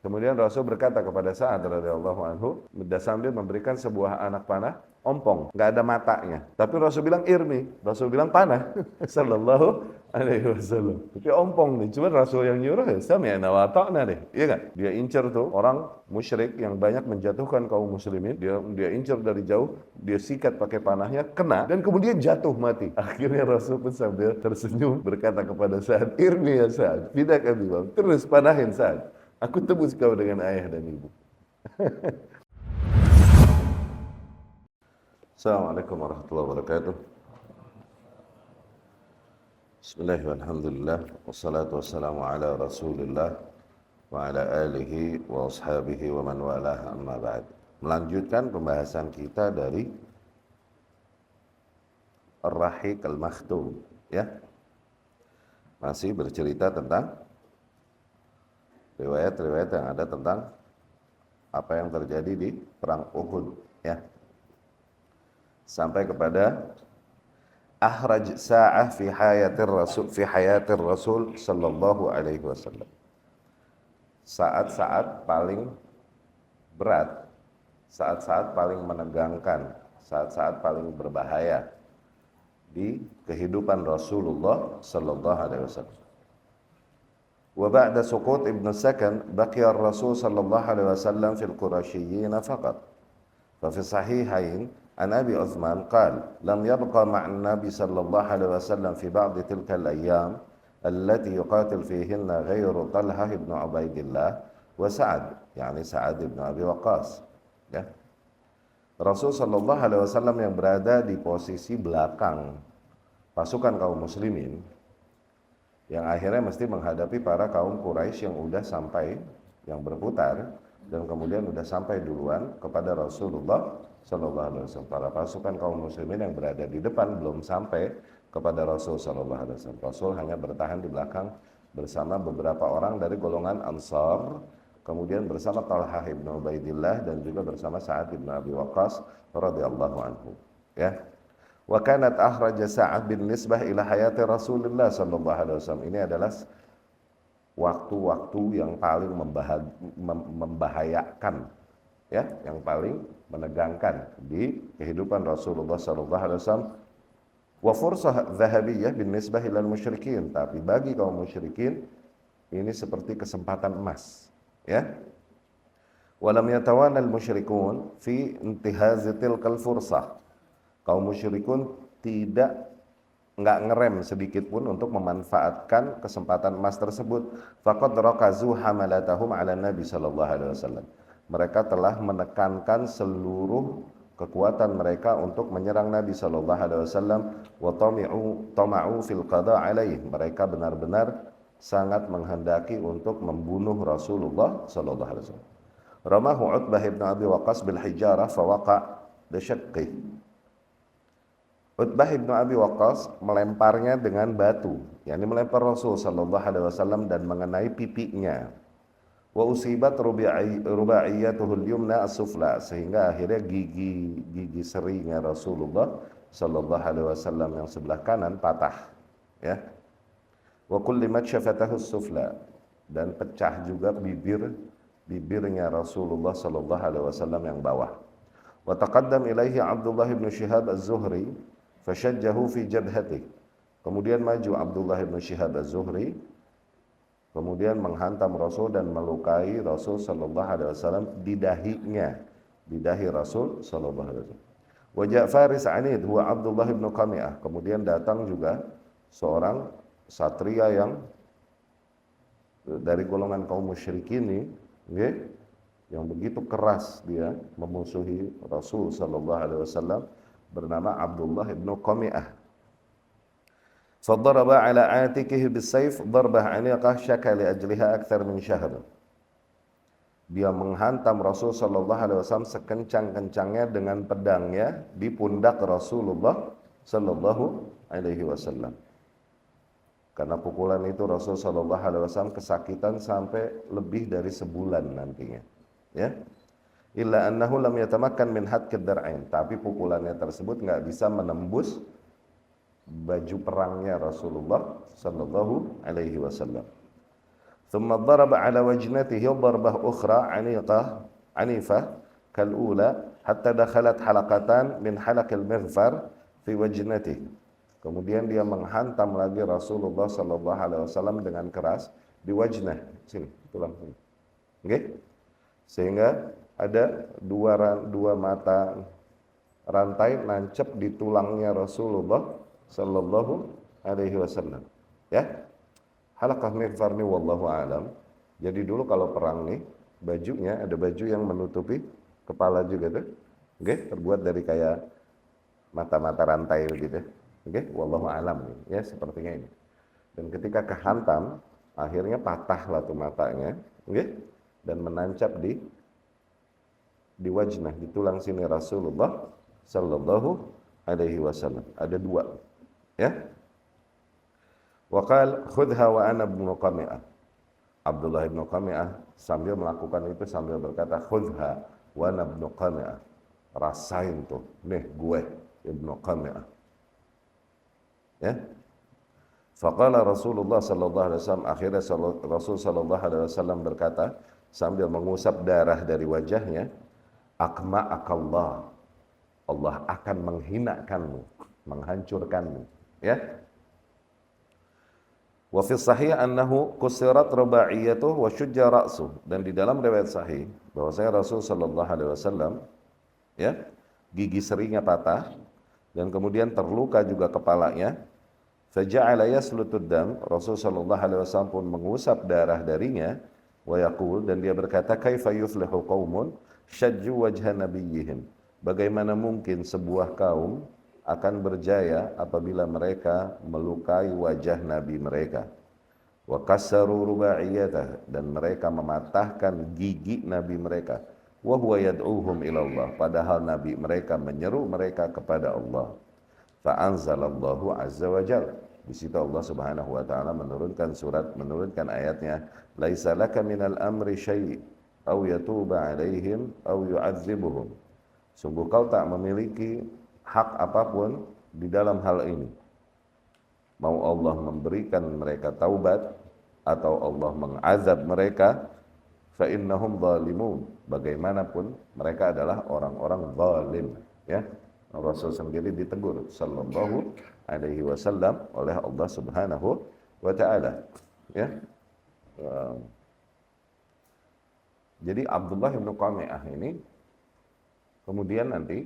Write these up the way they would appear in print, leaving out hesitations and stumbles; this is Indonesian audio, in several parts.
Kemudian Rasul berkata kepada Sa'ad radhiyallahu anhu, sambil memberikan sebuah anak panah, ompong, nggak ada matanya. Tapi Rasul bilang irmi, Rasul bilang panah, sallallahu alaihi wasallam. Tapi ompong nih, cuma Rasul yang nyuruh ya, sami'na wa ata'na deh, iya kan? Dia incer tuh orang musyrik yang banyak menjatuhkan kaum muslimin, dia incer dari jauh, dia sikat pakai panahnya, kena, dan kemudian jatuh mati. Akhirnya Rasul pun sambil tersenyum berkata kepada Sa'ad, irmi ya Sa'ad, fidak abi bang, terus panahin Sa'ad. Aku tebus kau dengan ayah dan ibu. Assalamualaikum warahmatullahi wabarakatuh. Bismillah walhamdulillah. Wassalatu wassalamu ala rasulillah. Wa ala alihi wa ashabihi wa man walah amma ba'd. Melanjutkan pembahasan kita dari Ar-Rahiq Al-Makhtum. Ya. Masih bercerita tentang riwayat-riwayat yang ada tentang apa yang terjadi di perang Uhud, ya. Sampai kepada ahraj sa'ah fi hayatir Rasul sallallahu alaihi wasallam. Saat-saat paling berat, saat-saat paling menegangkan, saat-saat paling berbahaya di kehidupan Rasulullah sallallahu alaihi wasallam. وبعد سقوط ابن السكن بقي الرسول صلى الله عليه وسلم في القرشيين فقط ففي الصحيحين عن أبي عثمان قال لم يبقى مع النبي صلى الله عليه وسلم في بعض تلك الأيام التي يقاتل فيهن غير طلحة بن عبيد الله وسعد يعني سعد بن أبي وقاص, ya. Rasul sallallahu alaihi wasallam yang berada di posisi belakang pasukan kaum muslimin yang akhirnya mesti menghadapi para kaum Quraisy yang udah sampai, yang berputar dan kemudian udah sampai duluan kepada Rasulullah sallallahu alaihi wasallam. Para pasukan kaum muslimin yang berada di depan belum sampai kepada Rasul sallallahu alaihi wasallam. Rasul hanya bertahan di belakang bersama beberapa orang dari golongan Ansar, kemudian bersama Talhah ibn Ubaidillah dan juga bersama Sa'ad ibn Abi Waqqas radhiyallahu anhu, ya. Wa kanat ahraja Sa'ad bin nisbah ila hayati Rasulullah sallallahu alaihi wasallam. Ini adalah waktu-waktu yang paling membahayakan, ya, yang paling menegangkan di kehidupan Rasulullah sallallahu alaihi wasallam. Wa fursah dhahabiyah bin nisbah ila musyrikin. Tapi bagi kaum musyrikin ini seperti kesempatan emas, ya. Walam yatawana al-musyrikun fi intihaz tilkal fursah. Kaum musyrikun nggak ngerem sedikit pun untuk memanfaatkan kesempatan emas tersebut. Faqad rakazu hamalatahum ala Nabi sallallahu alaihi wasallam. Mereka telah menekankan seluruh kekuatan mereka untuk menyerang Nabi sallallahu alaihi wasallam wa tama'u fil qada alaihi. Mereka benar-benar sangat menghendaki untuk membunuh Rasulullah sallallahu alaihi wasallam. Ramahu Utbah ibn Abi Waqqas bil hijarah fa waqa bishaqqi. Utbah ibn Abi Waqqas melemparnya dengan batu, yakni melempar Rasul sallallahu alaihi wasallam dan mengenai pipinya. Wa usibat rubaiyatuhu al-yumna as-sufla, sehingga akhirnya gigi serinya Rasulullah sallallahu alaihi wasallam yang sebelah kanan patah, ya. Wa kullimat syafatahu as-sufla, dan pecah juga bibirnya Rasulullah sallallahu alaihi wasallam yang bawah. Wa taqaddam ilaihi Abdullah ibn Shihab az-Zuhri fashajjahu fi jabhatih. Kemudian maju Abdullah ibn Shihab az-Zuhri, kemudian menghantam Rasul dan melukai Rasul sallallahu alaihi wasallam di dahinya, di dahi Rasul sallallahu alaihi wasallam. Wa ja'a faris anid huwa Abdullah ibn Qami'ah. Kemudian datang juga seorang satria yang dari golongan kaum musyrikin ini, okay, yang begitu keras dia memusuhi Rasul sallallahu alaihi wasallam, bernama Abdullah ibn Qami'ah. Fadaraba ala atikihi bisayf darbah aniqah syaka li ajliha akthar min syahr. Dia menghantam Rasul sallallahu alaihi wasallam sekencang-kencangnya dengan pedangnya di pundak Rasulullah sallallahu alaihi wasallam. Karena pukulan itu Rasul sallallahu alaihi wasallam kesakitan sampai lebih dari sebulan nantinya, ya. Illa annahu lam yatamakkan min hadkid dar'ain, tapi pukulannya tersebut nggak bisa menembus baju perangnya Rasulullah sallallahu alaihi wasallam. thumma daraba ala wajnatihi darbah ukhra anifah kal'ula hatta dakhalat halaqatan min halaqil mighfar fi wajnatihi. Kemudian dia menghantam lagi Rasulullah sallallahu alaihi wasallam dengan keras di wajnah, sini, tulang sini. Okay? Sehingga ada dua mata rantai nancep di tulangnya Rasulullah sallallahu alaihi wasallam. Ya. Halaqah mighfar ni wallahu alam. Jadi dulu kalau perang nih, bajunya ada baju yang menutupi kepala juga tuh. Oke, terbuat dari kayak mata-mata rantai begitu. Oke, wallahu alam nih, ya sepertinya ini. Dan ketika kehantam, akhirnya patahlah tuh matanya, oke? Dan menancap di wajnah, di tulang sini Rasulullah sallallahu alaihi wasallam. Ada dua, ya. Wa qala khudha wa ana ibnu Qami'ah. Abdullah ibnu Qami'ah sambil melakukan itu sambil berkata khudha wa ana ibnu Qami'ah. Rasain tuh, nih gue ibnu Qami'ah. Ya. Faqala Rasulullah sallallahu alaihi wasallam, akhirnya Rasul sallallahu alaihi wasallam berkata sambil mengusap darah dari wajahnya, akma'akallah, Allah akan menghinakanmu, menghancurkanmu, ya. Wa fi sahih annahu kusirat rubaiyatuhu wa syujja ra'suh, dan di dalam riwayat sahih bahwasanya Rasul sallallahu alaihi wasallam, ya, gigi serinya patah dan kemudian terluka juga kepalanya. Faja'ala yaslutud dam, Rasul sallallahu alaihi wasallam pun mengusap darah darinya, wa yaqul, dan dia berkata, kaifa yuflihu qaumun syajju wajha nabiyyihim, bagaimana mungkin sebuah kaum akan berjaya apabila mereka melukai wajah nabi mereka, wa kassaru rubaiyatah, dan mereka mematahkan gigi nabi mereka, wa huwa yad'uhum ila Allah, padahal nabi mereka menyeru mereka kepada Allah. Fa'anzalallahu azza wa jalla, di situ Allah subhanahu wa ta'ala menurunkan ayatnya, laisa laka minal amri syai' aw yatuba alaihim aw yu'adzibuhum, sungguh kau tak memiliki hak apapun di dalam hal ini, mau Allah memberikan mereka taubat atau Allah mengazab mereka, fa innahum zalimun, bagaimanapun mereka adalah orang-orang zalim, ya. Rasul sendiri ditegur sallallahu alaihi wasallam oleh Allah Subhanahu wa taala, ya. Jadi Abdullah bin Qami'ah ini kemudian nanti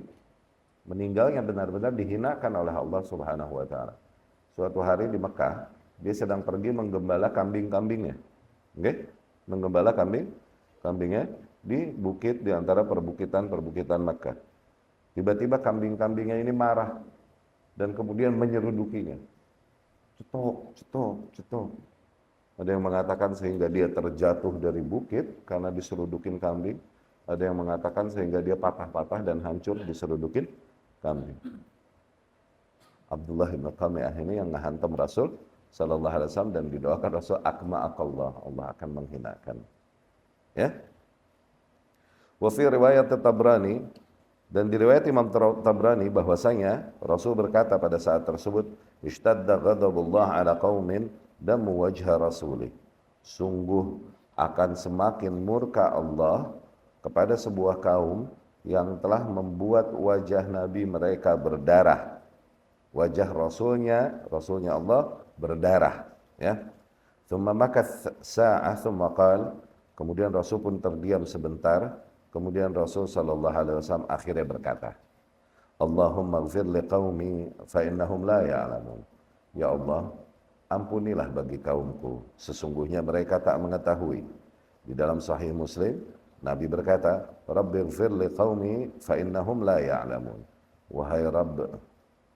meninggalnya benar-benar dihinakan oleh Allah Subhanahu wa taala. Suatu hari di Mekah, dia sedang pergi menggembala kambing-kambingnya. Oke? Menggembala kambingnya di bukit, di antara perbukitan Mekah. Tiba-tiba kambing-kambingnya ini marah dan kemudian menyerudukinya. Cetok, cetok, cetok. Ada yang mengatakan sehingga dia terjatuh dari bukit karena diserudukin kambing. Ada yang mengatakan sehingga dia patah-patah dan hancur diserudukin kambing. Abdullah bin Qami'ah ini yang menghantam Rasul sallallahu alaihi wasallam dan didoakan Rasul, akma'akallah, Allah akan menghinakan. Ya. Wa fi riwayat Tabrani, dan di riwayat Imam Tabrani bahwasanya Rasul berkata pada saat tersebut, ishtadda ghadabullah ala qaumin damu wajha rasulih, sungguh akan semakin murka Allah kepada sebuah kaum yang telah membuat wajah nabi mereka berdarah, wajah rasulnya Allah berdarah, ya. Thumma makath sa'ah thumma qala, kemudian Rasul pun terdiam sebentar. Kemudian Rasul sallallahu alaihi wasallam akhirnya berkata, Allahumma ighfir liqaumi fa innahum la ya'lamun. Ya Allah, ampunilah bagi kaumku, sesungguhnya mereka tak mengetahui. Di dalam Sahih Muslim, Nabi berkata, Rabbi ighfir liqaumi fa innahum la ya'lamun. Wahai Rabb,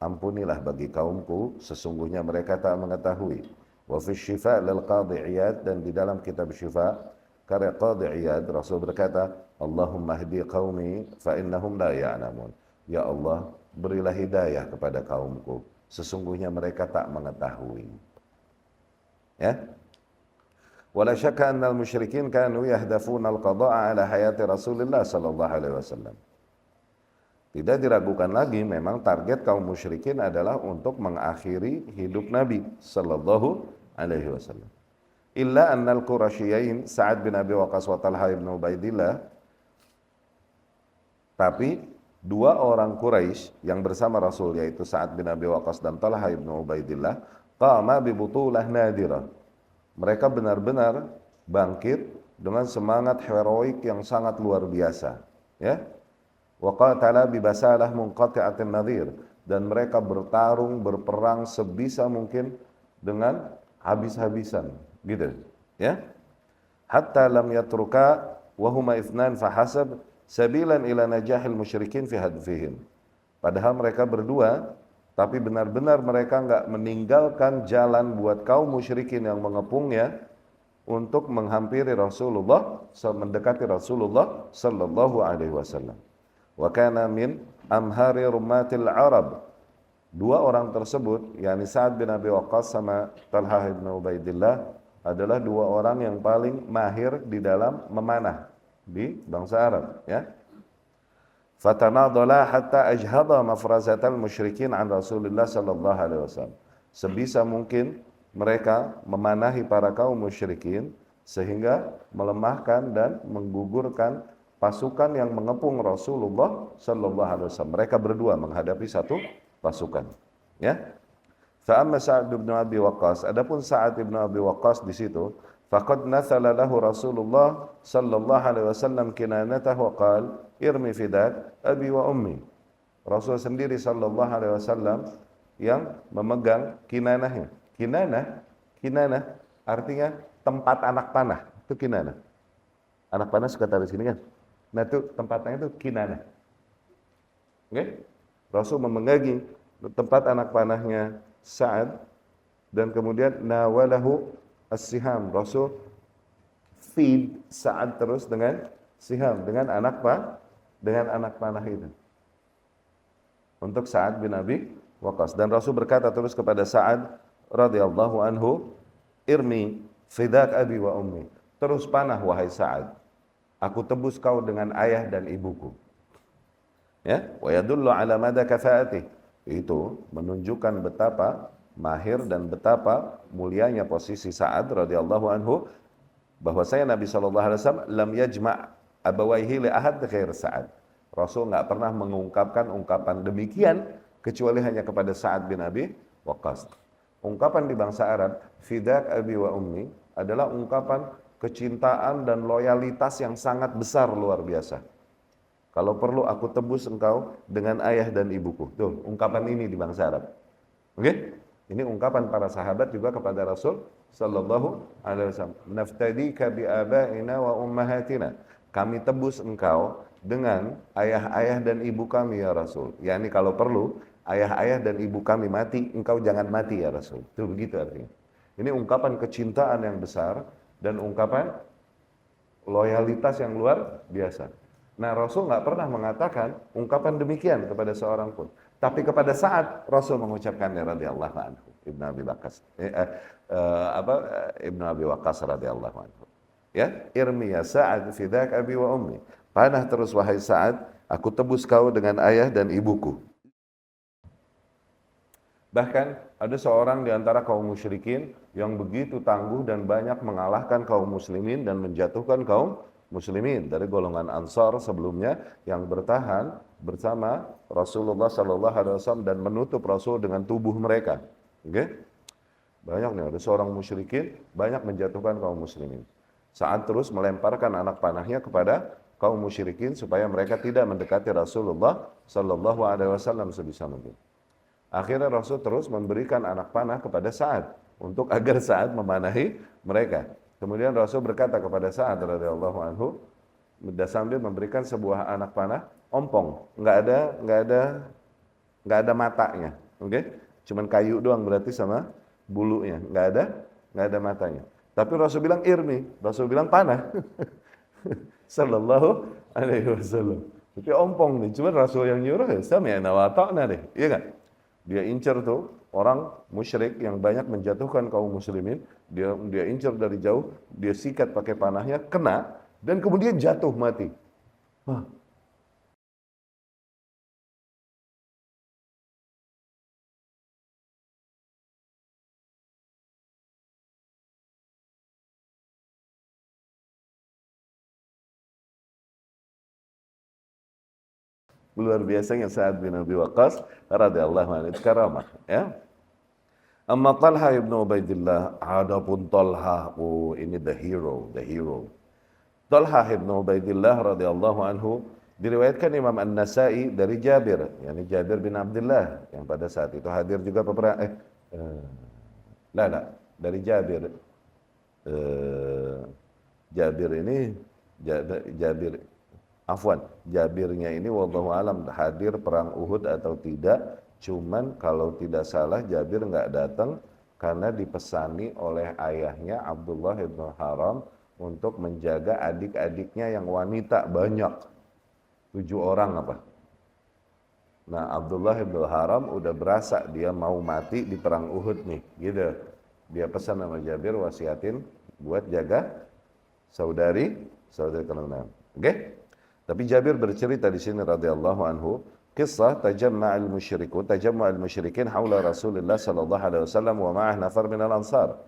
ampunilah bagi kaumku, sesungguhnya mereka tak mengetahui. Wa fi syifa lil Qadhi Iyad, dan di dalam kitab Syifa karya Qadhi Iyad, Rasul berkata, Allahumma hdi qaumi fa innahum la ya'lamun. Ya Allah, berilah hidayah kepada kaumku, sesungguhnya mereka tak mengetahui. Ya. Wala syakka annal musyrikin kanu yahdafuna al-qada'a ala hayati Rasulillah sallallahu alaihi wasallam. Tidak diragukan lagi, memang target kaum musyrikin adalah untuk mengakhiri hidup Nabi sallallahu alaihi wasallam. illa annal Quraisyain Sa'ad bin Abi Waqqas wa Talha bin Ubaidillah, tapi dua orang Quraisy yang bersama Rasul, yaitu Sa'ad bin Abi Waqqas dan Talha bin Ubaidillah, qama bi butulah nadira. Mereka benar-benar bangkit dengan semangat heroik yang sangat luar biasa, ya. Wa qatala bi basalah munqati'atin nadhir, dan mereka bertarung, berperang sebisa mungkin dengan habis-habisan, gitu, ya. Hatta lam yatruka wa huma ithnan fahasab sabilan ila najahil musyrikin fi hadfihim. Padahal mereka berdua, tapi benar-benar mereka enggak meninggalkan jalan buat kaum musyrikin yang mengepungnya untuk menghampiri Rasulullah, mendekati Rasulullah sallallahu alaihi wasallam. Wa kana min amhari rumatil Arab. Dua orang tersebut, yakni Sa'ad bin Abi Waqqas sama Talhah bin Ubaidillah, adalah dua orang yang paling mahir di dalam memanah di bangsa Arab, ya. Fatanadala hatta ajhada mafrazatal musyrikin an Rasulullah sallallahu alaihi wasallam. Sebisa mungkin mereka memanahi para kaum musyrikin sehingga melemahkan dan menggugurkan pasukan yang mengepung Rasulullah sallallahu alaihi wasallam. Mereka berdua menghadapi satu pasukan, ya. Fa amma Sa'ad bin Abi Waqqas, adapun Sa'ad bin Abi Waqqas di situ, faqad nathala lahu Rasulullah sallallahu alaihi wasallam kinanatahu wa qala irmi fidak abi wa ummi. Rasul sendiri sallallahu alaihi wasallam yang memegang kinanahnya. Kinanah artinya tempat anak panah. Itu kinanah. Anak panah suka taruh di sini kan? Nah, itu tempatnya itu kinanah. Oke? Rasul memegangi tempat anak panahnya Sa'ad, dan kemudian nawalahu as-siham. Rasul feed Sa'ad terus dengan siham, dengan anak panah itu untuk Sa'ad bin Abi Waqqas. Dan Rasul berkata terus kepada Sa'ad radhiyallahu anhu, irmi fidak abi wa ummi. Terus panah wahai Sa'ad, aku tebus kau dengan ayah dan ibuku. Ya, wa yadullu ala mada kafaatih. Itu menunjukkan betapa mahir dan betapa mulianya posisi Sa'ad radhiyallahu anhu, bahwasanya Nabi sallallahu alaihi wasallam lam yajma' abawaihi li ahad ghair Sa'ad. Rasul enggak pernah mengungkapkan ungkapan demikian kecuali hanya kepada Sa'ad bin Abi Waqqas. Ungkapan di bangsa Arab, fidak abi wa ummi, adalah ungkapan kecintaan dan loyalitas yang sangat besar, luar biasa. Kalau perlu aku tebus engkau dengan ayah dan ibuku. Tuh, ungkapan ini di bangsa Arab. Oke? Ini ungkapan para sahabat juga kepada Rasul sallallahu alaihi wasallam. Naftadika bi abaina wa ummahatina. Kami tebus engkau dengan ayah-ayah dan ibu kami ya Rasul. Yani kalau perlu ayah-ayah dan ibu kami mati, engkau jangan mati ya Rasul. Itu begitu artinya. Ini ungkapan kecintaan yang besar dan ungkapan loyalitas yang luar biasa. Nah, Rasul nggak pernah mengatakan ungkapan demikian kepada seorang pun. Tapi kepada Sa'ad, Rasul mengucapkannya radhiyallahu anhu. Ibnu Abi Waqqas, Ibnu Abi Waqqas radhiyallahu anhu. Ya, irmi ya Sa'ad fidak abi wa ummi. Panah terus wahai Sa'ad, aku tebus kau dengan ayah dan ibuku. Bahkan ada seorang di antara kaum musyrikin yang begitu tangguh dan banyak mengalahkan kaum muslimin dan menjatuhkan kaum muslimin dari golongan Ansar sebelumnya yang bertahan bersama Rasulullah sallallahu alaihi wasallam dan menutup Rasul dengan tubuh mereka. Oke? Banyak nih, ada seorang musyrikin banyak menjatuhkan kaum muslimin. Saat terus melemparkan anak panahnya kepada kaum musyrikin supaya mereka tidak mendekati Rasulullah sallallahu alaihi wasallam sebisa mungkin. Akhirnya Rasul terus memberikan anak panah kepada Sa'ad untuk agar Sa'ad memanahi mereka. Kemudian Rasul berkata kepada Sa'ad radhiyallahu anhu, sambil memberikan sebuah anak panah ompong, nggak ada matanya, oke? Cuman kayu doang berarti sama bulunya, nggak ada matanya. Tapi Rasul bilang irmi, Rasul bilang panah, sallallahu alaihi wasallam. Tapi ompong nih, cuman Rasul yang nyuruh ya sami'na wa ata'na deh, iya kan? Dia incar tuh orang musyrik yang banyak menjatuhkan kaum muslimin, dia incar dari jauh, dia sikat pakai panahnya, kena, dan kemudian jatuh mati. Wah, Luar biasanya Sa'ad bin Abi Waqqas radhiyallahu anhu, karamah, ya. Amma Talha ibnu Ubaidillah, adapun Talha, oh ini the hero, the hero. Talha ibnu Ubaidillah radhiyallahu anhu diriwayatkan Imam An-Nasa'i dari Jabir, yakni Jabir bin Abdullah yang pada saat itu hadir juga dari Jabir. Jabir ini Jabirnya ini wallahu alam hadir perang Uhud atau tidak. Cuman kalau tidak salah Jabir nggak datang karena dipesani oleh ayahnya Abdullah ibn Haram untuk menjaga adik-adiknya yang wanita banyak, 7 orang apa. Nah Abdullah ibn Haram udah berasa dia mau mati di perang Uhud nih, gitu. Dia pesan sama Jabir, wasiatin buat jaga saudari kandungnya. Oke? Tapi Jabir bercerita di sini radhiyallahu anhu, kisah tajamma' al-musyrikin haula Rasulullah sallallahu alaihi wasallam wa ma'ah nafar min al-ansar.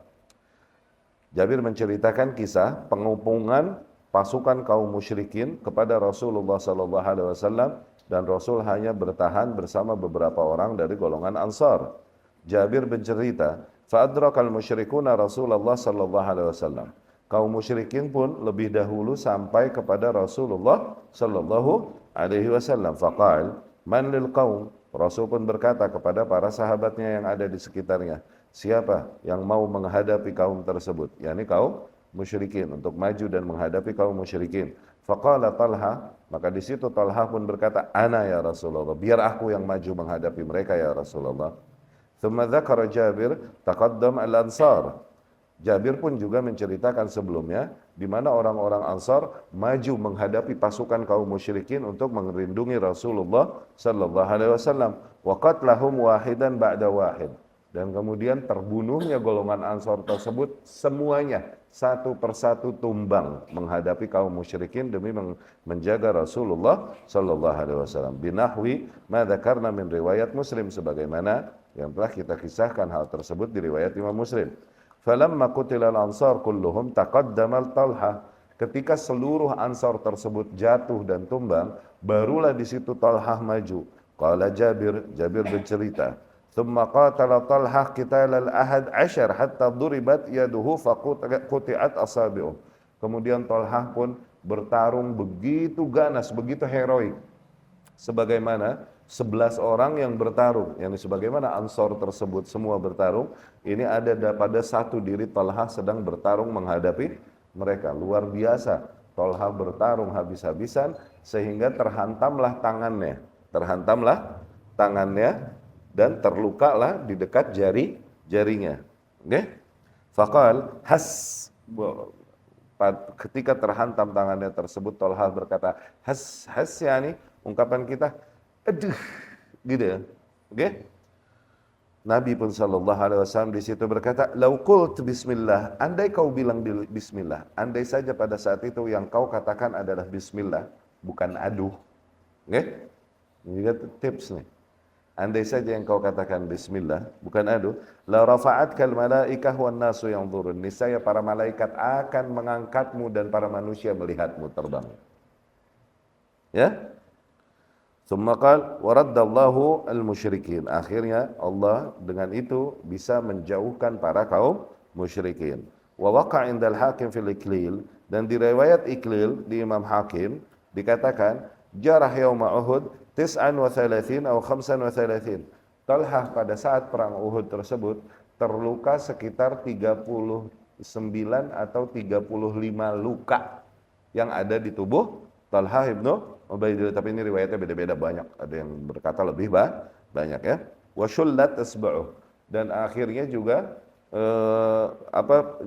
Jabir menceritakan kisah pengupungan pasukan kaum musyrikin kepada Rasulullah sallallahu alaihi wasallam dan Rasul hanya bertahan bersama beberapa orang dari golongan Ansar. Jabir bercerita, fa'adrakal musyrikuna Rasulullah sallallahu alaihi wasallam. Kaum musyrikin pun lebih dahulu sampai kepada Rasulullah sallallahu alaihi wasallam. Faqal, man lil qaum? Rasul pun berkata kepada para sahabatnya yang ada di sekitarnya, siapa yang mau menghadapi kaum tersebut? yakni kaum musyrikin, untuk maju dan menghadapi kaum musyrikin. Faqala Talha, maka di situ Talha pun berkata, ana ya Rasulullah, biar aku yang maju menghadapi mereka ya Rasulullah. Thumma dzakara Jabir taqaddam al-ansar. Jabir pun juga menceritakan sebelumnya di mana orang-orang Ansar maju menghadapi pasukan kaum musyrikin untuk melindungi Rasulullah sallallahu alaihi wasallam. Wa qatlahum wahidan ba'da wahid. Dan kemudian terbunuhnya golongan Ansar tersebut semuanya satu persatu tumbang menghadapi kaum musyrikin demi menjaga Rasulullah sallallahu alaihi wasallam. Binahwi ma dzakarna min riwayat Muslim, sebagaimana yang telah kita kisahkan hal tersebut di riwayat Imam Muslim. Falamma qutilal ansar kulluhum taqaddama Talha. Ketika seluruh Ansar tersebut jatuh dan tumbang, barulah di situ Talha maju. Qala Jabir bercerita, "Tsumma qatala Talha qitalal ahad ashar hatta duribat yaduhu faquti'at asabi'uh." Kemudian Talha pun bertarung begitu ganas, begitu heroik. Sebagaimana 11 orang yang bertarung, yang sebagaimana Ansor tersebut semua bertarung, ini ada pada satu diri Talha sedang bertarung menghadapi mereka. Luar biasa, Talha bertarung habis-habisan sehingga terhantamlah tangannya dan terlukalah di dekat jarinya. Oke? Faqal has, ketika terhantam tangannya tersebut Talha berkata has yani ungkapan kita aduh, gitu ya. Oke? Nabi pun sallallahu alaihi wasallam di situ berkata, "Lau qult bismillah," andai kau bilang bismillah, andai saja pada saat itu yang kau katakan adalah bismillah, bukan aduh. Oke? Ini juga tips nih. Andai saja yang kau katakan bismillah, bukan aduh, la rafa'atkal malaikah wan nasu yanzurun. Niscaya para malaikat akan mengangkatmu dan para manusia melihatmu terbang. Ya? Tsumma qala waraddallahu al-musyrikin. Akhirnya Allah dengan itu bisa menjauhkan para kaum musyrikin. Wa waqa' indal Hakim fil Iklil, dan di riwayat Iklil di Imam Hakim dikatakan jarah yauma Uhud 39 atau 35. Talha pada saat perang Uhud tersebut terluka sekitar 39 atau 35 luka yang ada di tubuh Talha ibnu Ubaidillah, tapi ini riwayatnya beda-beda banyak. Ada yang berkata lebih banyak ya. Wa syullat asba'uh, dan akhirnya juga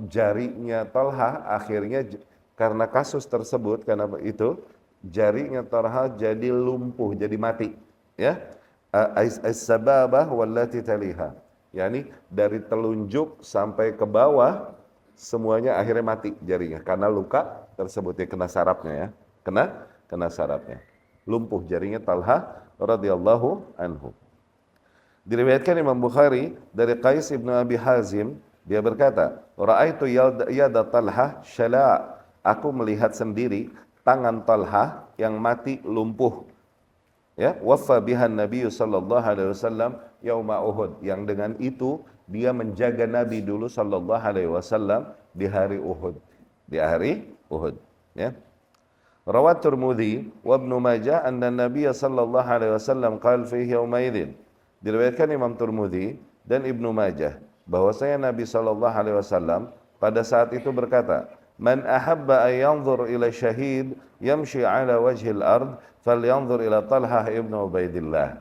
jarinya Talha akhirnya karena kasus tersebut, karena itu jarinya Talha jadi lumpuh, jadi mati. Ya. As-sababah wallati taliha. Yani dari telunjuk sampai ke bawah semuanya akhirnya mati jarinya karena luka tersebut, ya kena sarafnya ya. Kena sarafnya. Lumpuh jarinya Talha radhiyallahu anhu. Diriwayatkan Imam Bukhari dari Qais ibnu Abi Hazim, dia berkata, "Ra'aitu yada Talha syala'." Aku melihat sendiri tangan Talha yang mati lumpuh. Ya, waffa bihan Nabi sallallahu alaihi wasallam yauma Uhud, yang dengan itu dia menjaga Nabi dulu sallallahu alaihi wasallam di hari Uhud. Di hari Uhud, ya. Rawat Tirmidzi wa Ibnu Majah anna Nabiy sallallahu alaihi wasallam qala fihi yaumaidin. Diriwayatkan Imam Tirmidzi dan Ibnu Majah bahwasanya Nabi sallallahu alaihi wasallam pada saat itu berkata, "Man ahabba an yanzur ila syahid yamshi ala wajhil ard falyanzur ila Talhah ibnu Ubaidillah."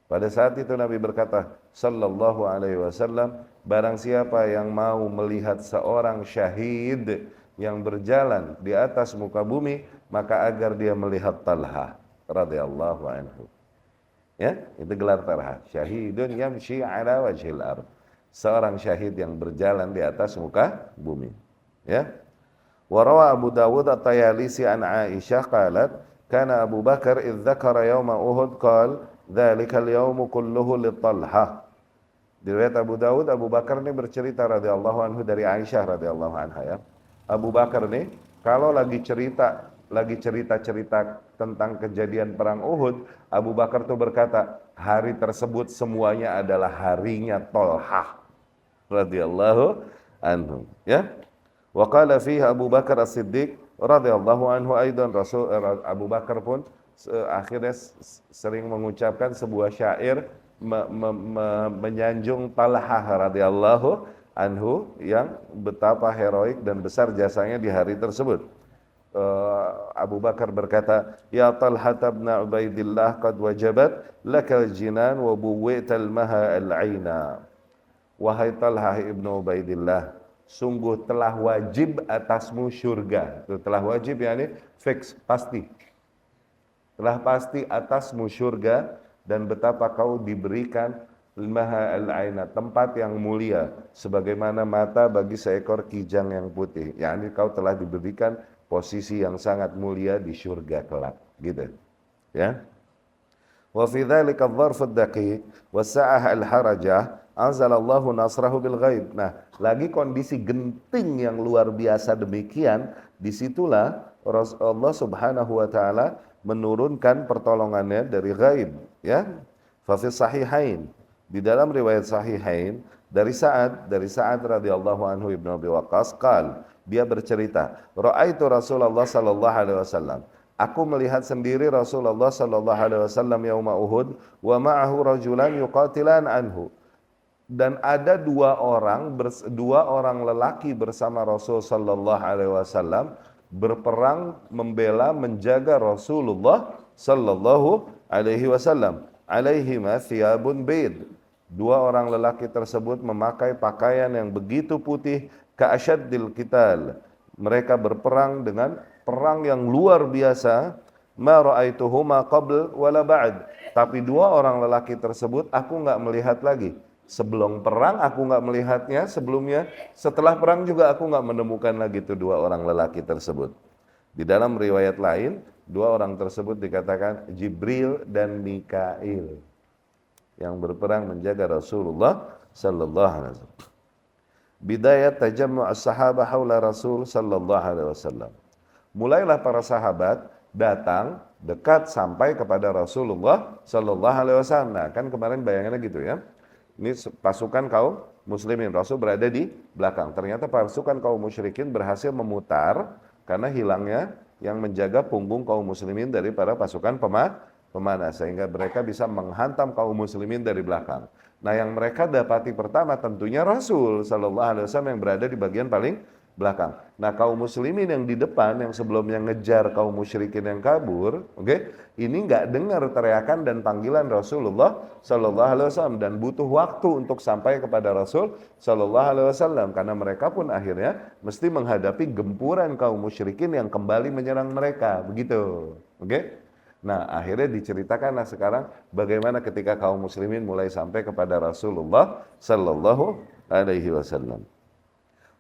Pada saat itu Nabi berkata sallallahu alaihi wasallam, barang siapa yang mau melihat seorang syahid yang berjalan di atas muka bumi, maka agar dia melihat Talha radhiyallahu anhu. Ya, itu gelar Talha, syahidun yamshi ala wajhil ard. Seorang syahid yang berjalan di atas muka bumi. Ya. Wa rawa Abu Dawud at-Tayalisi an Aisyah qalat kana Abu Bakar idz dzakara yauma Uhud qala dzalika al-yawm kulluhu li Talha. Diriwayat Abu Dawud, Abu Bakar ini bercerita radhiyallahu anhu dari Aisyah radhiyallahu anha, ya. Abu Bakar nih kalau lagi cerita tentang kejadian perang Uhud, Abu Bakar tuh berkata, hari tersebut semuanya adalah harinya Talha radhiyallahu anhu, ya. Wa qala fihi Abu Bakar As-Siddiq radhiyallahu anhu aidan, Rasul Abu Bakar pun akhirnya sering mengucapkan sebuah syair menyanjung Talha radhiyallahu anhu yang betapa heroik dan besar jasanya di hari tersebut. Abu Bakar berkata, "Ya Talha ibn Ubaidillah, qad wajabat lakal jinan wa buwi'tal maha al-aina." Wahai Talha ibnu Ubaidillah, sungguh telah wajib atasmu syurga. Itu telah wajib, yakni fix, pasti. Telah pasti atasmu syurga, dan betapa kau diberikan maha al-aina, tempat yang mulia, sebagaimana mata bagi seekor kijang yang putih. Yakni kau telah diberikan posisi yang sangat mulia di syurga kelak, gitu. Ya. Wa fi dzalika adh-dharf ad-daqiq was-sa'ah al-harajah anzalallahu nasrahu bil ghaib. Nah, lagi kondisi genting yang luar biasa demikian, disitulah Allah Subhanahu wa taala menurunkan pertolongannya dari ghaib, ya. Fa fi sahihain, di dalam riwayat sahihain dari Sa'ad radhiyallahu anhu Ibnu Abi Waqqas qal, dia bercerita, ra'aitu Rasulullah sallallahu alaihi wasallam, aku melihat sendiri Rasulullah sallallahu alaihi wasallam yauma Uhud wa ma'ahu rajulan yuqatilan anhu, dan ada dua orang lelaki bersama Rasul sallallahu alaihi wasallam berperang membela menjaga Rasulullah sallallahu alaihi wasallam. Alaihima thiyabun bid. Dua orang lelaki tersebut memakai pakaian yang begitu putih, ka'asyaddil qital. Mereka berperang dengan perang yang luar biasa. Ma ra'aituhuma qabl wala ba'd. Tapi dua orang lelaki tersebut aku enggak melihat lagi. Sebelum perang aku nggak melihatnya, sebelumnya, setelah perang juga aku nggak menemukan lagi itu dua orang lelaki tersebut. Di dalam riwayat lain, dua orang tersebut dikatakan Jibril dan Mikail yang berperang menjaga Rasulullah sallallahu alaihi wasallam. Bidayat tajammu' as-sahabah haula Rasul sallallahu alaihi wasallam. Mulailah para sahabat datang dekat sampai kepada Rasulullah sallallahu alaihi wasallam. Nah, kan kemarin bayangannya gitu, ya. Ini pasukan kaum muslimin, Rasul berada di belakang. Ternyata pasukan kaum musyrikin berhasil memutar karena hilangnya yang menjaga punggung kaum muslimin dari para pasukan pemanah, sehingga mereka bisa menghantam kaum muslimin dari belakang. Nah, yang mereka dapati pertama tentunya Rasul sallallahu alaihi wasallam yang berada di bagian paling belakang. Nah, kaum muslimin yang di depan yang sebelumnya ngejar kaum musyrikin yang kabur, ini nggak dengar teriakan dan panggilan Rasulullah sallallahu alaihi wasallam dan butuh waktu untuk sampai kepada Rasul sallallahu alaihi wasallam, karena mereka pun akhirnya mesti menghadapi gempuran kaum musyrikin yang kembali menyerang mereka, begitu. Nah, akhirnya diceritakanlah sekarang bagaimana ketika kaum muslimin mulai sampai kepada Rasulullah sallallahu alaihi wasallam.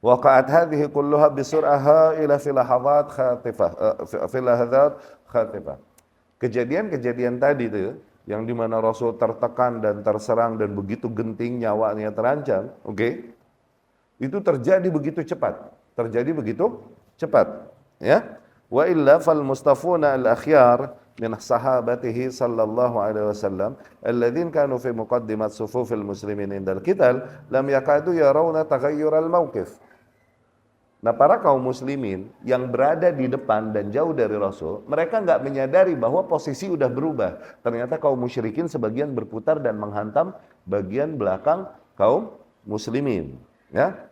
Waqa'at hadhihi kulluha bisur'aha ila fi lahadhat khatifah. Kejadian-kejadian tadi itu yang dimana Rasul tertekan dan terserang dan begitu genting nyawanya terancam, itu terjadi begitu cepat. Ya. Wa illa fal mustafuna al-akhyar min sahabatihi sallallahu alaihi wasallam alladzina kanu fi muqaddimat sufufil muslimin indal qital lam yakadu yarawna taghayyural mawqif. Nah, para kaum muslimin yang berada di depan dan jauh dari Rasul, mereka nggak menyadari bahwa posisi udah berubah. Ternyata kaum musyrikin sebagian berputar dan menghantam bagian belakang kaum muslimin. Ya,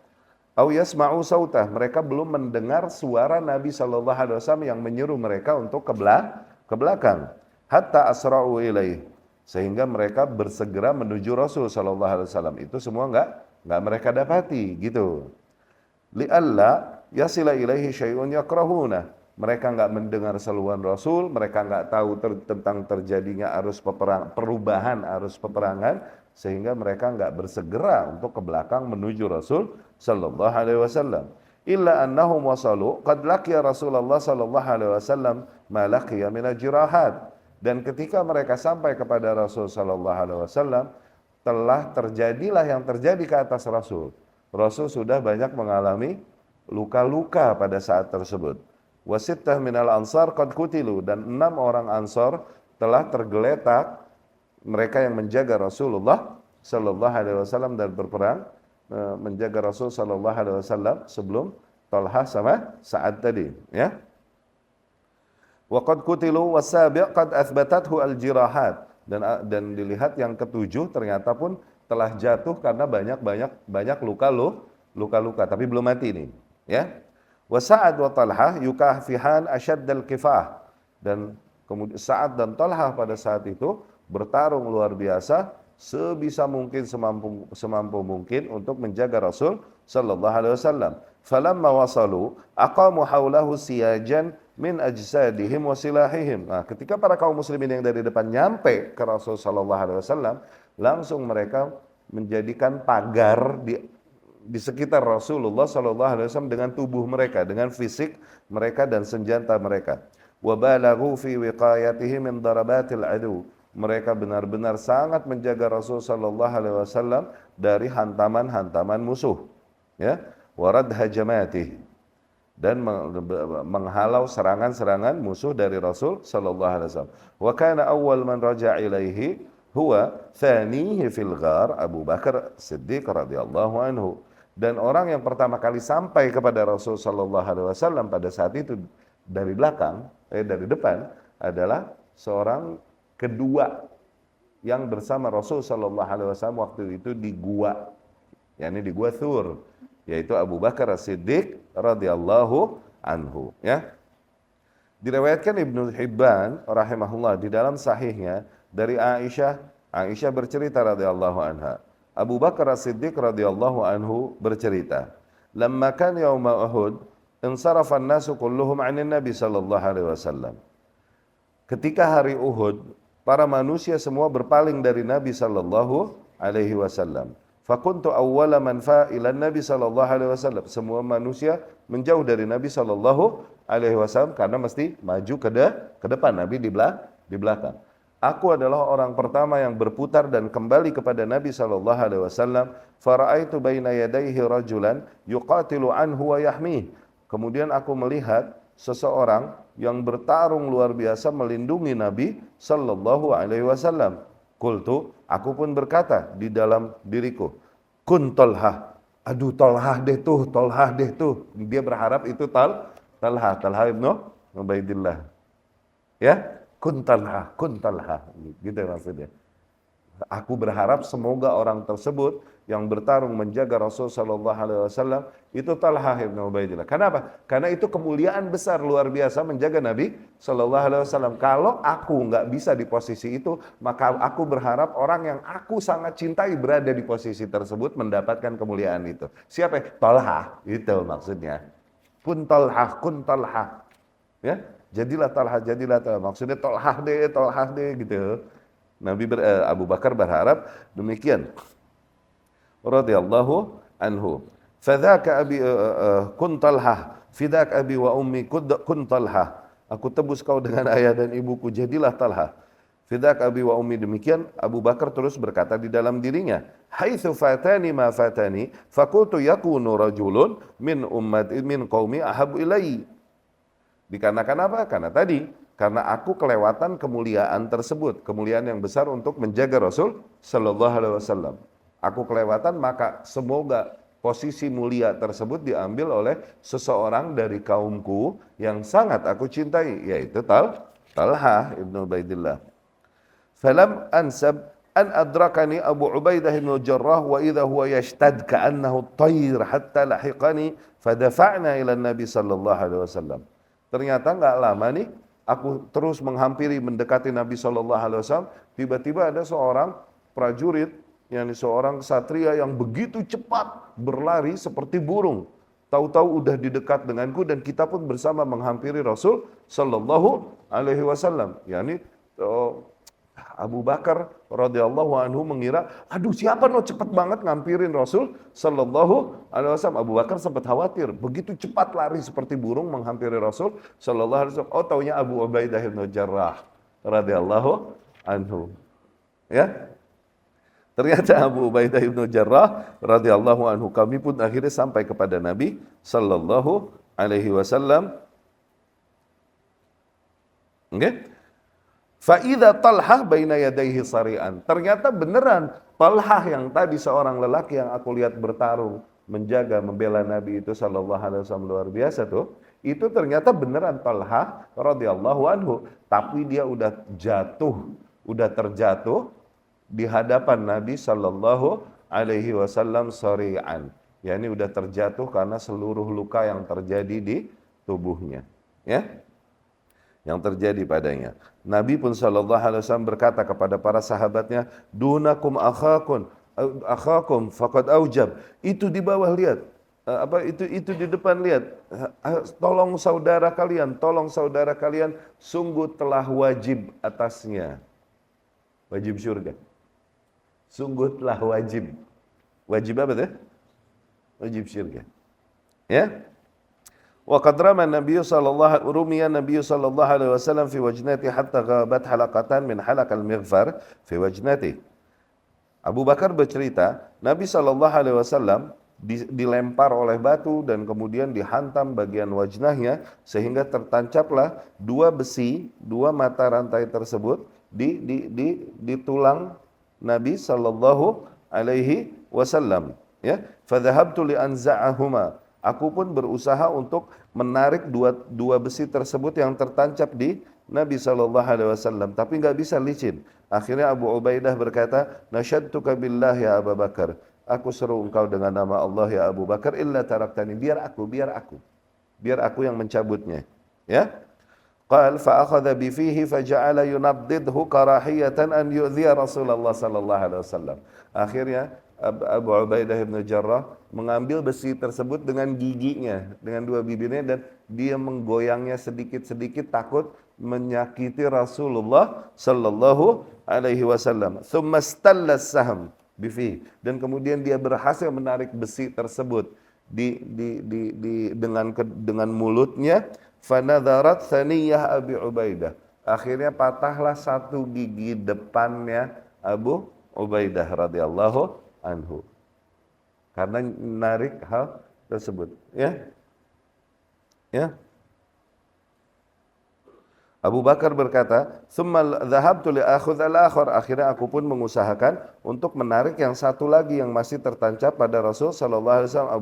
au yasma'u sautah, mereka belum mendengar suara Nabi SAW yang menyuruh mereka untuk ke belakang. Hatta asra'u ilaih, sehingga mereka bersegera menuju Rasul SAW. Itu semua nggak mereka dapati gitu. Li'alla yasila ilaihi syai'un yakrahuna. Mereka nggak mendengar seruan Rasul, mereka nggak tahu tentang terjadinya perubahan arus peperangan, sehingga mereka nggak bersegera untuk ke belakang menuju Rasul sallallahu alaihi wasallam. Illa annahum wasalu qad laqiya Rasulullah sallallahu alaihi wasallam ma laqiya min al-jirahat. Dan ketika mereka sampai kepada Rasul sallallahu alaihi wasallam, telah terjadilah yang terjadi ke atas Rasul. Rasul sudah banyak mengalami luka-luka pada saat tersebut. Wasittah minal ansar qad kutilu, dan 6 orang ansar telah tergeletak, mereka yang menjaga Rasulullah sallallahu alaihi wasallam dan berperang menjaga Rasul sallallahu alaihi wasallam sebelum Talha sama Sa'ad tadi, ya. Wa qad kutilu wasabi' qad athbatathu al-jirahat, dan dilihat yang ketujuh ternyata pun telah jatuh karena banyak luka-luka, tapi belum mati ini, ya. Wa Sa'ad wa Talha yukahfihan asyaddal kifah, dan kemudian Sa'ad dan Talha pada saat itu bertarung luar biasa, sebisa mungkin semampu mungkin untuk menjaga Rasul sallallahu alaihi wasallam. Falamma wasalu aqamu haulahu siyajan min ajsadihim wa silahihim. Nah, ketika para kaum muslimin yang dari depan nyampe ke Rasul sallallahu alaihi wasallam, langsung mereka menjadikan pagar di sekitar Rasulullah sallallahu alaihi wasallam dengan tubuh mereka, dengan fisik mereka dan senjata mereka. Wa balaghu fi wiqayatihi min darabatil adu. Mereka benar-benar sangat menjaga Rasul sallallahu alaihi wasallam dari hantaman-hantaman musuh, ya. Warad hajamatih, dan menghalau serangan-serangan musuh dari Rasul sallallahu alaihi wasallam. Wa kana awwal man raja'a ilaihi huwa thanihi fil ghar Abu Bakar Siddiq radhiyallahu anhu. Dan orang yang pertama kali sampai kepada Rasul sallallahu alaihi wasallam pada saat itu dari depan adalah seorang kedua yang bersama Rasul sallallahu alaihi wasallam waktu itu di gua, yakni di gua Thur, yaitu Abu Bakar As-Siddiq radhiyallahu anhu, ya. Diriwayatkan Ibnu Hibban rahimahullah di dalam sahihnya dari Aisyah bercerita radhiyallahu anha. Abu Bakar As-Siddiq radhiyallahu anhu bercerita, "Lamma kan yaum Uhud, insarafa an-nasu kulluhum 'anil Nabi sallallahu alaihi wasallam." Ketika hari Uhud, para manusia semua berpaling dari Nabi sallallahu alaihi wasallam. Fakuntu awwala man fa'ilan Nabi sallallahu alaihi wasallam. Semua manusia menjauh dari Nabi sallallahu alaihi wasallam karena mesti maju ke depan, Nabi di belakang. Aku adalah orang pertama yang berputar dan kembali kepada Nabi sallallahu alaihi wasallam. Fara'aitu baina yadayhi rajulan yuqatilu anhu wa yahmih. Kemudian aku melihat seseorang yang bertarung luar biasa melindungi Nabi sallallahu alaihi wasallam. Qultu, aku pun berkata di dalam diriku, kun Talha, aduh Talha deh tuh. Dia berharap itu Talha ibnu Ubaidillah. Ya, kun Talha, gitu maksudnya. Aku berharap semoga orang tersebut yang bertarung menjaga Rasul sallallahu alaihi wasallam itu Talha ibn Ubaidillah. Kenapa? Karena itu kemuliaan besar luar biasa menjaga Nabi sallallahu alaihi wasallam. Kalau aku nggak bisa di posisi itu, maka aku berharap orang yang aku sangat cintai berada di posisi tersebut mendapatkan kemuliaan itu. Siapa? Talha, itu maksudnya. Kun Talha. Ya, jadilah Talha. Maksudnya Talha deh gitu. Abu Bakar berharap demikian. Radhiyallahu anhu. Fadzaka abi kun Talha, fidak abi wa ummi kun Talha. Aku tebus kau dengan ayah dan ibuku, jadilah Talha. Fidak abi wa ummi, demikian Abu Bakar terus berkata di dalam dirinya, haitsu fatani ma fatani, faqultu yakunu rajulun min ummati min qaumi ahabu ilai. Dikarenakan apa? Karena tadi karena aku kelewatan kemuliaan tersebut, kemuliaan yang besar untuk menjaga Rasul sallallahu alaihi wasallam. Aku kelewatan, maka semoga posisi mulia tersebut diambil oleh seseorang dari kaumku yang sangat aku cintai, yaitu Talha ibnu Ubaidillah. Falam ansab an adrakani Abu Ubaidah bin Jarrah wa idha huwa yashtad ka'annahu at-tayr hatta lahiqani fadafa'na ila Nabi sallallahu alaihi wasallam. Ternyata enggak lama nih aku terus menghampiri mendekati Nabi sallallahu alaihi wasallam, tiba-tiba ada seorang prajurit, yakni seorang ksatria yang begitu cepat berlari seperti burung. Tahu-tahu udah di dekat denganku dan kita pun bersama menghampiri Rasul sallallahu alaihi wasallam. Yakni Abu Bakar radhiyallahu anhu mengira, aduh siapa cepat banget ngampirin Rasul sallallahu alaihi wasallam. Abu Bakar sempat khawatir, begitu cepat lari seperti burung menghampiri Rasul sallallahu alaihi wasallam. Oh, taunya Abu Ubaidah bin Jarrah radhiyallahu anhu. Ya. Ternyata Abu Ubaidah bin Jarrah radhiyallahu anhu. Kami pun akhirnya sampai kepada Nabi sallallahu alaihi wasallam. Oke? Fa'idha Talhah baina yadaihi sari'an. Ternyata beneran Talhah yang tadi seorang lelaki yang aku lihat bertarung, menjaga, membela Nabi itu sallallahu alaihi wasallam luar biasa tuh. Itu ternyata beneran Talhah radhiyallahu anhu. Tapi dia udah terjatuh di hadapan Nabi sallallahu alaihi wasallam sari'an. Ya, ini udah terjatuh karena seluruh luka yang terjadi di tubuhnya. Ya. Yang terjadi padanya. Nabi pun sallallahu alaihi wasallam berkata kepada para sahabatnya, "Dunakum akhakum faqad aujab." Itu di bawah lihat. Itu di depan lihat. Tolong saudara kalian, sungguh telah wajib atasnya. Wajib surga. Sungguh telah wajib. Wajib apa tuh? Wajib surga. Ya? Wa qad rama Nabi sallallahu alaihi wasallam fi wajnati hatta ghabat halaqatan min halaqal mighfar fi wajnati. Abu Bakar bercerita, Nabi sallallahu alaihi wasallam dilempar oleh batu dan kemudian dihantam bagian wajnahnya sehingga tertancaplah dua mata rantai tersebut di tulang Nabi sallallahu alaihi wasallam. Ya, fa dhahabtu li anza'ahuma. Aku pun berusaha untuk menarik dua besi tersebut yang tertancap di Nabi sallallahu alaihi wasallam, tapi nggak bisa licin. Akhirnya Abu Ubaidah berkata, "Nasyadtuka billah ya Abu Bakar." Aku seru engkau dengan nama Allah ya Abu Bakar, illa taraktani, biar aku yang mencabutnya. Ya. Qal fa akhadha bi fihi fa ja'ala yunaddidhu karahiyatan an yu'dhiya Rasulullah sallallahu alaihi wasallam. Akhirnya Abu Ubaidah bin Jarrah mengambil besi tersebut dengan giginya, dengan dua bibirnya, dan dia menggoyangnya sedikit-sedikit takut menyakiti Rasulullah sallallahu alaihi wasallam. Tsumma stalla as-sahm bifi, dan kemudian dia berhasil menarik besi tersebut dengan mulutnya. Fanadharat thaniyah Abi Ubaidah. Akhirnya patahlah satu gigi depannya Abu Ubaidah radhiyallahu anhu karena menarik hal tersebut. Ya. Abu Bakar berkata, "Tsumma dhahabtu li akhudh al-akhar." Akhirnya aku pun mengusahakan untuk menarik yang satu lagi yang masih tertancap pada Rasul sallallahu alaihi wasallam.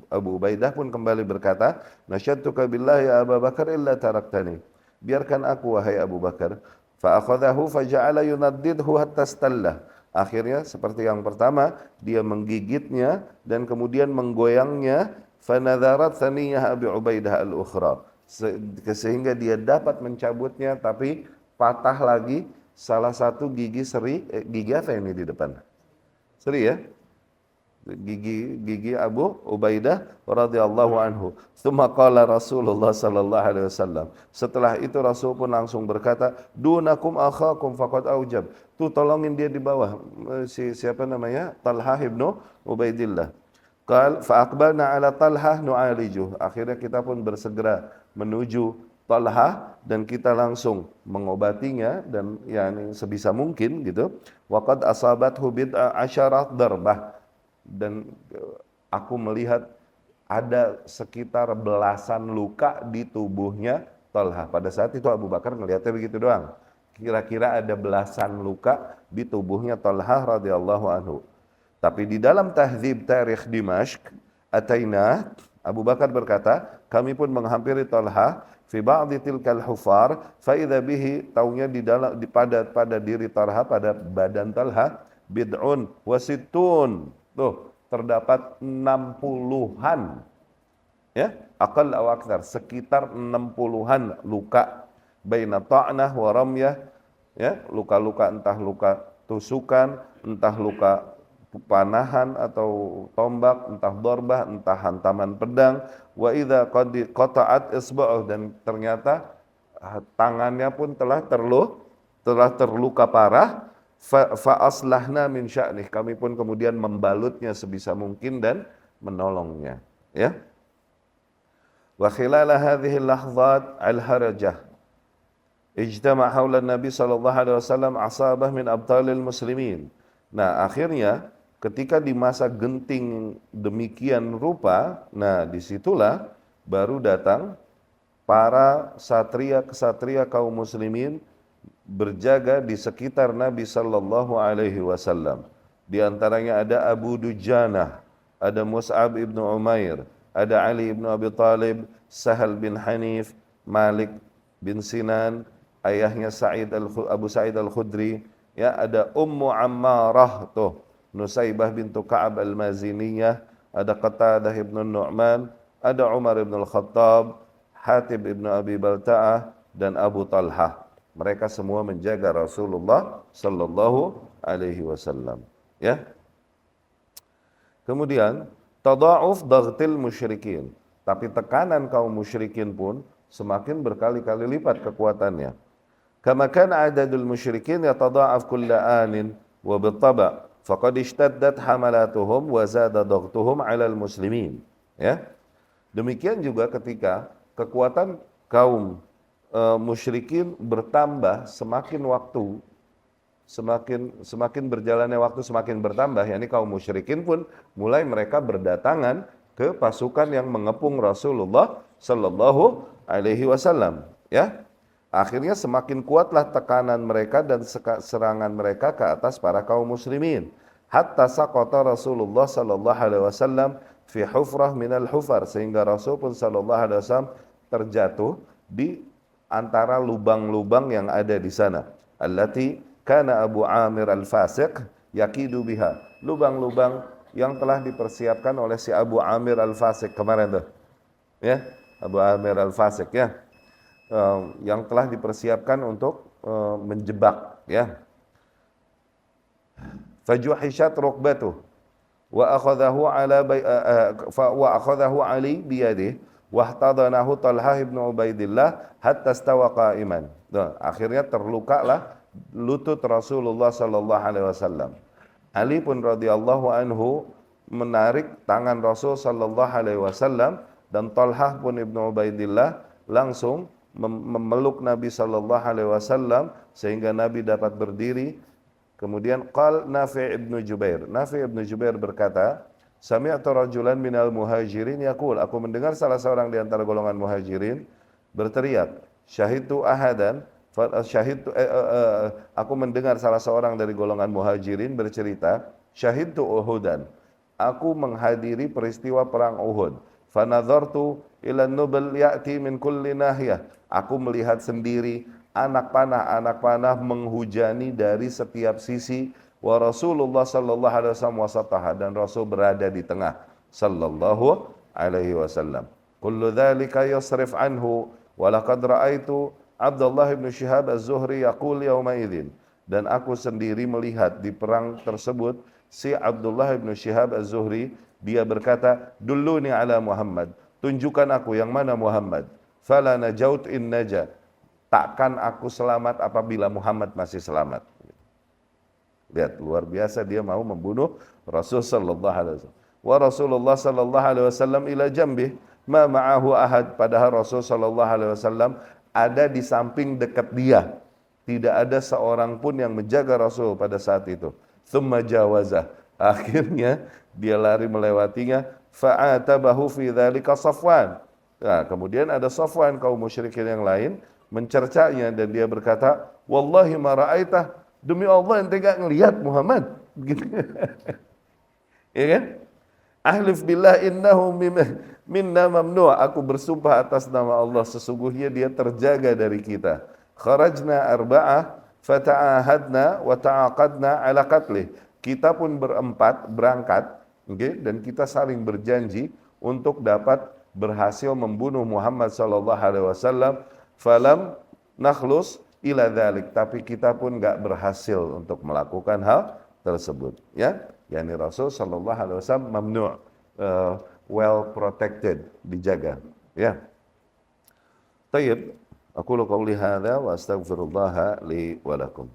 Abu Ubaidah pun kembali berkata, "Nasyadtuka billahi ya Abu Bakar illa taraktani." Biarkan aku wahai Abu Bakar. Fa akhadhahu fa ja'ala yunaddidhu hatta stalla. Akhirnya seperti yang pertama, dia menggigitnya dan kemudian menggoyangnya. Fanadharat thaniyah Abi Ubaidah al-ukhra. Sehingga dia dapat mencabutnya, tapi patah lagi salah satu gigi gigi apa ini di depan? Seri ya? Gigi Abu Ubaidah radhiyallahu anhu. Tsumma qala Rasulullah sallallahu alaihi wasallam. Setelah itu Rasul pun langsung berkata, "Dunakum akhakum faqad aujab." Tuh tolongin dia di bawah. Siapa namanya? Talhah ibnu Ubaidillah. Qal fa aqbalna ala Talhah nu'alijuh. Akhirnya kita pun bersegera menuju Talhah dan kita langsung mengobatinya dan yani sebisa mungkin gitu. Wa qad asabathu bid'a asyarat darbah. Dan aku melihat ada sekitar belasan luka di tubuhnya Talha. Pada saat itu Abu Bakar melihatnya begitu doang. Kira-kira ada belasan luka di tubuhnya Talha radhiyallahu anhu. Tapi di dalam Tahdzib Tarikh Dimashq, ataina, Abu Bakar berkata, kami pun menghampiri Talha fi ba'dhi tilkal hufar fa idza bihi, taunya di dalam pada diri Talha, pada badan Talha, bid'un wa sittun. Tuh, terdapat 60-an. Ya, aqall aw aktsar, sekitar 60-an luka, baina ta'nah wa ramyah, ya, luka-luka, entah luka tusukan, entah luka panahan atau tombak, entah dorbah, entah hantaman pedang. Wa idza qata'at isba'uh, dan ternyata tangannya pun telah terluka parah. Fa aslahna min sya'nih, kami pun kemudian membalutnya sebisa mungkin dan menolongnya, ya. Wa khilala hadhihi al-lahzat al-harajah ijtama' haula Nabi sallallahu alaihi wasallam asabah min abtalil muslimin. Nah, akhirnya ketika di masa genting demikian rupa, nah disitulah baru datang para satria-kesatria kaum muslimin berjaga di sekitar Nabi sallallahu alaihi wasallam. Di antaranya ada Abu Dujanah, ada Mus'ab ibn Umair, ada Ali ibn Abi Talib, Sahal bin Hanif, Malik bin Sinan, ayahnya Abu Sa'id al-Khudri, ya, ada Ummu Ammarah tuh, Nusaybah bintu Ka'ab al-Maziniyah, ada Qatadah ibn Nu'man, ada Umar ibn al-Khattab, Hatib ibn Abi Balta'ah, dan Abu Talha. Mereka semua menjaga Rasulullah sallallahu alaihi wasallam, ya. Kemudian tada'uf daghtil musyrikin, tapi tekanan kaum musyrikin pun semakin berkali-kali lipat kekuatannya. Kama kana adadul musyrikin yatada'af kulla anin wa bittaba' faqad ishtaddat hamalatuhum wa zada daghtuhum 'alal muslimin, ya. Demikian juga ketika kekuatan kaum musyrikin bertambah, semakin berjalannya waktu semakin bertambah, yakni kaum musyrikin pun mulai mereka berdatangan ke pasukan yang mengepung Rasulullah sallallahu alaihi wasallam, ya. Akhirnya semakin kuatlah tekanan mereka dan serangan mereka ke atas para kaum muslimin. Hatta saqata Rasulullah sallallahu alaihi wasallam fi hufrah minal hufar, sehingga Rasul pun sallallahu alaihi wasallam terjatuh di antara lubang-lubang yang ada di sana. Allati kana Abu Amir al-Fasiq yakidu biha, lubang-lubang yang telah dipersiapkan oleh si Abu Amir al-Fasiq kemarin tuh, ya, Abu Amir al-Fasiq, ya, yang telah dipersiapkan untuk menjebak, ya. Fajuhishat rukbatuh wa akhadahu Ali biyadihi wahtadanahu Talha ibn Ubaidillah hatta stawa qa'iman. Akhirnya terlukalah lutut Rasulullah sallallahu alaihi wasallam. Ali pun radhiyallahu anhu menarik tangan Rasul sallallahu alaihi wasallam, dan Talha pun ibn Ubaidillah langsung memeluk Nabi sallallahu alaihi wasallam sehingga Nabi dapat berdiri. Kemudian qal Nafi' ibn Jubair. Nafi' ibn Jubair berkata, sami'tu rajulan minal muhajirin yaqul, aku mendengar salah seorang di antara golongan muhajirin berteriak, syahidtu ahadan, aku mendengar salah seorang dari golongan muhajirin bercerita, syahidtu Uhudan, aku menghadiri peristiwa perang Uhud, fanadhartu ila nubal ya'ti min kulli nahiyah, aku melihat sendiri anak panah menghujani dari setiap sisi. Wa Rasulullah sallallahu alaihi wasallam wasataha, dan Rasul berada di tengah sallallahu alaihi wasallam. Kullu dzalika yasrif anhu wa laqad ra'aitu Abdullah bin Shihab Az-Zuhri yaqul yauma idzin, dan aku sendiri melihat di perang tersebut si Abdullah bin Shihab Az-Zuhri, dia berkata, dulluni ala Muhammad, tunjukkan aku yang mana Muhammad. Fala najaut in naja, takkan aku selamat apabila Muhammad masih selamat. Lihat, luar biasa dia mau membunuh Rasul sallallahu alaihi wasallam. Wa Rasulullah sallallahu alaihi wasallam ila jambih ma ma'ahu ahad, padahal Rasul sallallahu alaihi wasallam ada di samping dekat dia. Tidak ada seorang pun yang menjaga Rasul pada saat itu. Tsumma jawazah, akhirnya dia lari melewatinya. Fa'atabahu fi dzalika Safwan, Nah, kemudian ada Safwan kaum musyrikin yang lain mencercanya dan dia berkata, "Wallahi ma ra'aitah." Demi Allah ente gak ngelihat Muhammad. Gitu. Ya kan? Ahlif billah innahu minna mamnu'. Aku bersumpah atas nama Allah sesungguhnya dia terjaga dari kita. Kharajna arba'ah fata'ahadna wa ta'aqadna ala qatlih. Kita pun berempat berangkat, okay, dan kita saling berjanji untuk dapat berhasil membunuh Muhammad sallallahu alaihi wasallam. Falam nakhlus ila dzalik, tapi kita pun enggak berhasil untuk melakukan hal tersebut, ya. Yani Rasul sallallahu alaihi wasallam mamnu', well protected, dijaga, ya. Tayyib, aku qauli hadza wa astaghfirullah li wa lakum.